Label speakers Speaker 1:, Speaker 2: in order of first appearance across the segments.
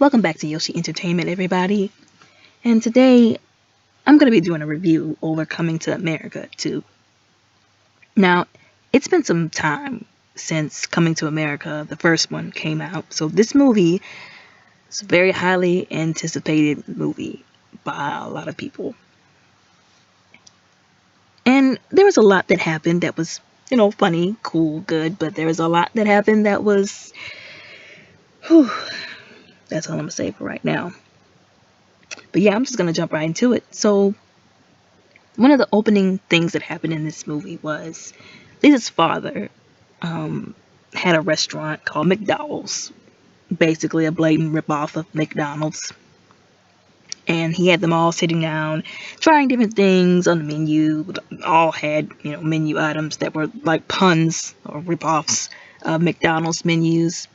Speaker 1: Welcome back to Yoshi Entertainment, everybody. And today I'm going to be doing a review over Coming to America 2. Now, it's been some time since Coming to America, the first one, came out. So this movie is a very highly anticipated movie by a lot of people. And there was a lot that happened that was, funny, cool, good. But there was a lot that happened that was... Whew, that's all I'm going to say for right now. But yeah, I'm just going to jump right into it. So, one of the opening things that happened in this movie was Lisa's father had a restaurant called McDowell's. Basically a blatant ripoff of McDonald's. And he had them all sitting down, trying different things on the menu. All had, menu items that were like puns or ripoffs of McDonald's menus.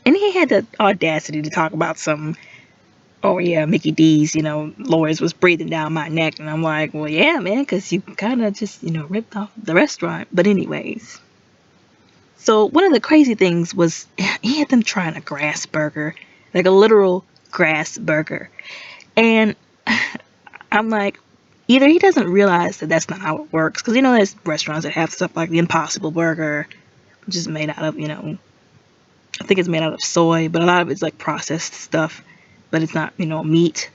Speaker 1: And he had the audacity to talk about some, oh yeah, Mickey D's, lawyers was breathing down my neck. And I'm like, well, yeah, man, because you kind of just, ripped off the restaurant. But anyways. So one of the crazy things was he had them trying a grass burger, like a literal grass burger. And I'm like, either he doesn't realize that that's not how it works. Because, there's restaurants that have stuff like the Impossible Burger, which is made out of, I think it's made out of soy, but a lot of it's like processed stuff, but it's not, meat.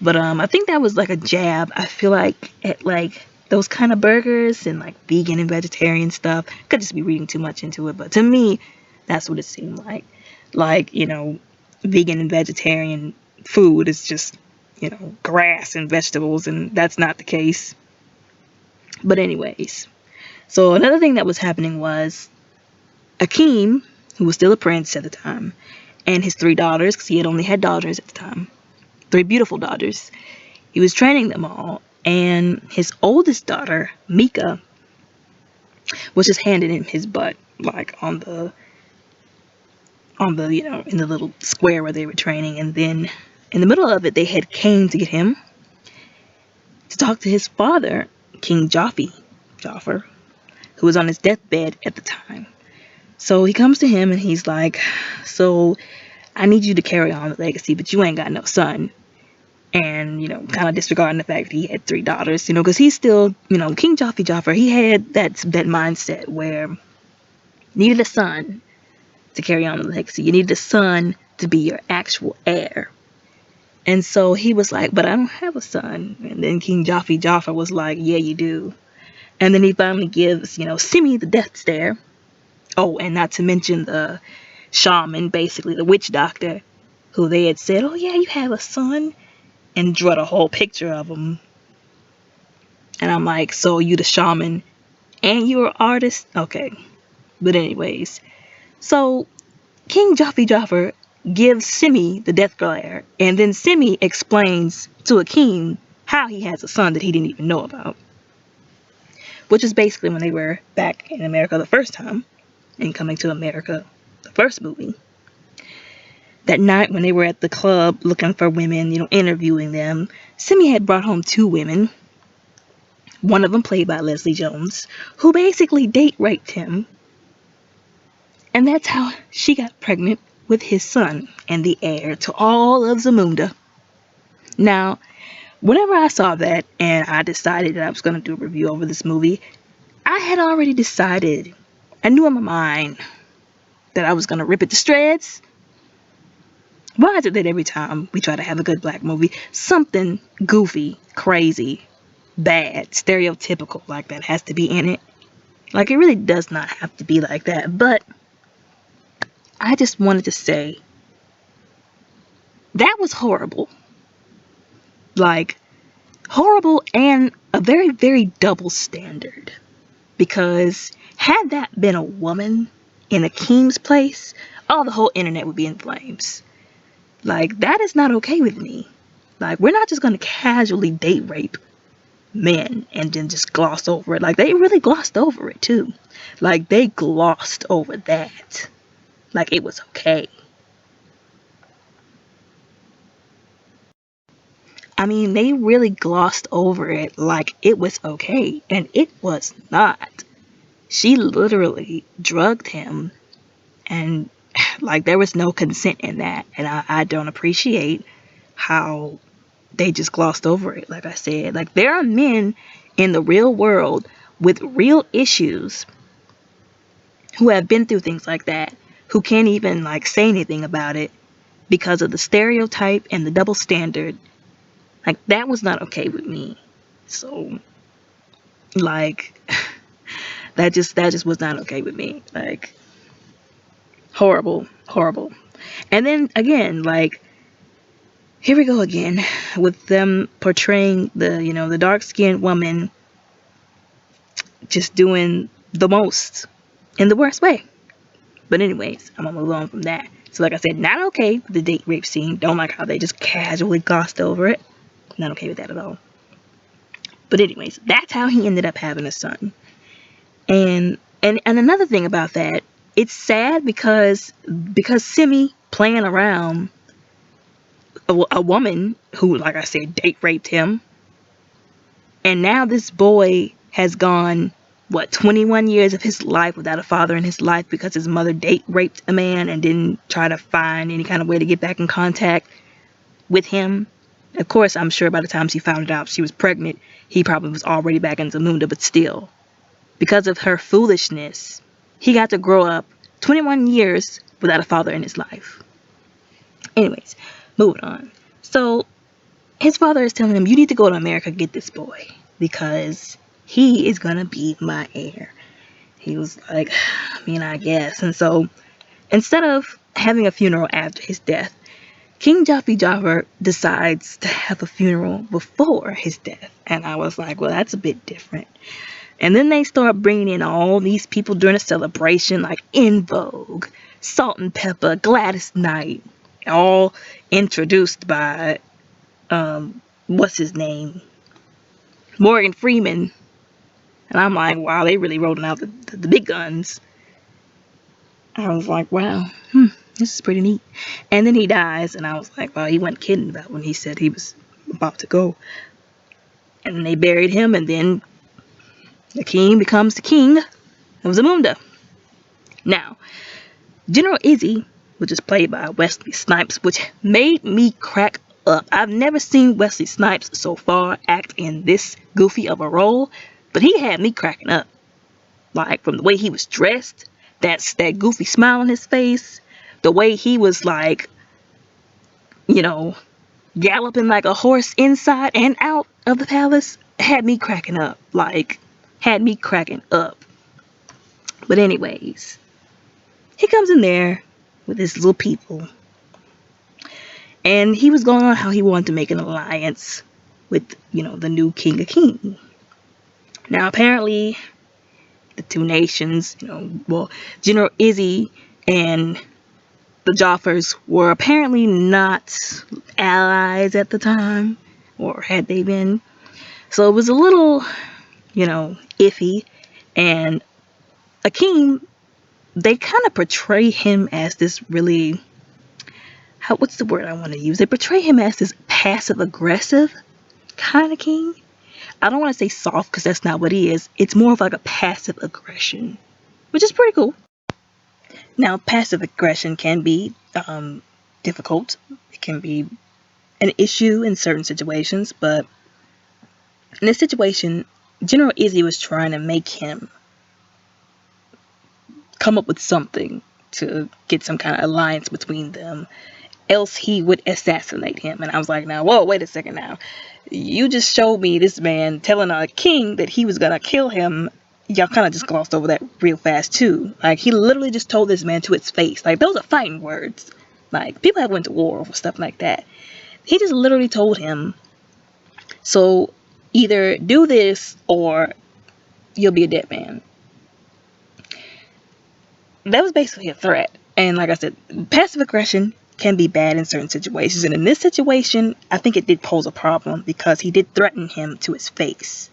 Speaker 1: But I think that was like a jab, I feel like, at like those kind of burgers and like vegan and vegetarian stuff. Could just be reading too much into it, but to me, that's what it seemed like. Like, vegan and vegetarian food is just, grass and vegetables, and that's not the case. But anyways, so another thing that was happening was Akeem, who was still a prince at the time, and his 3 daughters, because he had only had daughters at the time, 3 beautiful daughters. He was training them all, and his oldest daughter, Mika, was just handing him his butt, like on the in the little square where they were training. And then in the middle of it, they had came to get him to talk to his father, King Jafar, who was on his deathbed at the time. So he comes to him and he's like, so I need you to carry on the legacy, but you ain't got no son. And, kind of disregarding the fact that he had 3 daughters, because he's still, King Jafar, he had that mindset where you needed a son to carry on the legacy. You needed a son to be your actual heir. And so he was like, but I don't have a son. And then King Jafar was like, yeah, you do. And then he finally gives, Simi the death stare. Oh, and not to mention the shaman, basically the witch doctor, who they had said, oh yeah, you have a son, and drew a whole picture of him. And I'm like, so you the shaman and you're an artist? Okay. But anyways, so King Jafar gives Simi the death glare, and then Simi explains to Akeem how he has a son that he didn't even know about. Which is basically when they were back in America the first time. And Coming to America, the first movie. That night when they were at the club looking for women, interviewing them, Simi had brought home 2 women. One of them played by Leslie Jones, who basically date raped him. And that's how she got pregnant with his son and the heir to all of Zamunda. Now, whenever I saw that and I decided that I was going to do a review over this movie, I had already decided, I knew in my mind that I was going to rip it to shreds. Why is it that every time we try to have a good black movie, something goofy, crazy, bad, stereotypical like that has to be in it? Like, it really does not have to be like that. But I just wanted to say, that was horrible. Like, horrible and a very, very double standard. Because had that been a woman in Akeem's place, oh, the whole internet would be in flames. Like, that is not okay with me. Like, we're not just going to casually date rape men and then just gloss over it. Like, they really glossed over it, too. Like, they glossed over that. Like, it was okay. I mean, they really glossed over it like it was okay, and it was not. She literally drugged him and Like, there was no consent in that. And I don't appreciate how they just glossed over it. Like I said, like, there are men in the real world with real issues who have been through things like that, who can't even like say anything about it because of the stereotype and the double standard. Like, that was not okay with me. So, like, that just was not okay with me. Like, horrible. And then again, like, here we go again with them portraying the dark-skinned woman just doing the most in the worst way. But anyways, I'm gonna move on from that. So like I said, not okay with the date rape scene. Don't like how they just casually glossed over it. Not okay with that at all. But anyways, that's how he ended up having a son. And another thing about that, it's sad because Simi playing around a woman who, like I said, date raped him. And now this boy has gone, 21 years of his life without a father in his life because his mother date raped a man and didn't try to find any kind of way to get back in contact with him. Of course, I'm sure by the time she found out she was pregnant, he probably was already back in Zamunda, but still, because of her foolishness, he got to grow up 21 years without a father in his life. Anyways, moving on. So his father is telling him, you need to go to America and get this boy because he is gonna be my heir. He was like, I guess. And so instead of having a funeral after his death, King Joffrey Joffer decides to have a funeral before his death. And I was like, well, that's a bit different. And then they start bringing in all these people during a celebration, like En Vogue, Salt and Pepper, Gladys Knight, all introduced by, what's his name? Morgan Freeman. And I'm like, wow, they really rolling out the big guns. I was like, wow, this is pretty neat. And then he dies, and I was like, wow, he wasn't kidding about when he said he was about to go. And then they buried him, and then the king becomes the king of Zamunda. Now, General Izzy, which is played by Wesley Snipes, which made me crack up. I've never seen Wesley Snipes so far act in this goofy of a role, but he had me cracking up. Like, from the way he was dressed, that goofy smile on his face, the way he was like, galloping like a horse inside and out of the palace, had me cracking up. But anyways, he comes in there with his little people, and he was going on how he wanted to make an alliance with, the new King of Kings. Now, apparently, the two nations, General Izzy and the Joffers were apparently not allies at the time, or had they been. So it was a little, iffy. And Akeem, they kind of portray him as this really, what's the word I want to use? They portray him as this passive-aggressive kind of king. I don't want to say soft because that's not what he is. It's more of like a passive aggression, which is pretty cool. Now, passive aggression can be difficult. It can be an issue in certain situations, but in this situation, General Izzy was trying to make him come up with something to get some kind of alliance between them, else he would assassinate him. And I was like, now, whoa, wait a second now. You just showed me this man telling a king that he was gonna kill him. Y'all kind of just glossed over that real fast too. Like, he literally just told this man to its face. Like, those are fighting words. Like, people have went to war over stuff like that. He just literally told him, so either do this or you'll be a dead man. That was basically a threat. And like I said, passive aggression can be bad in certain situations. And in this situation, I think it did pose a problem because he did threaten him to his face.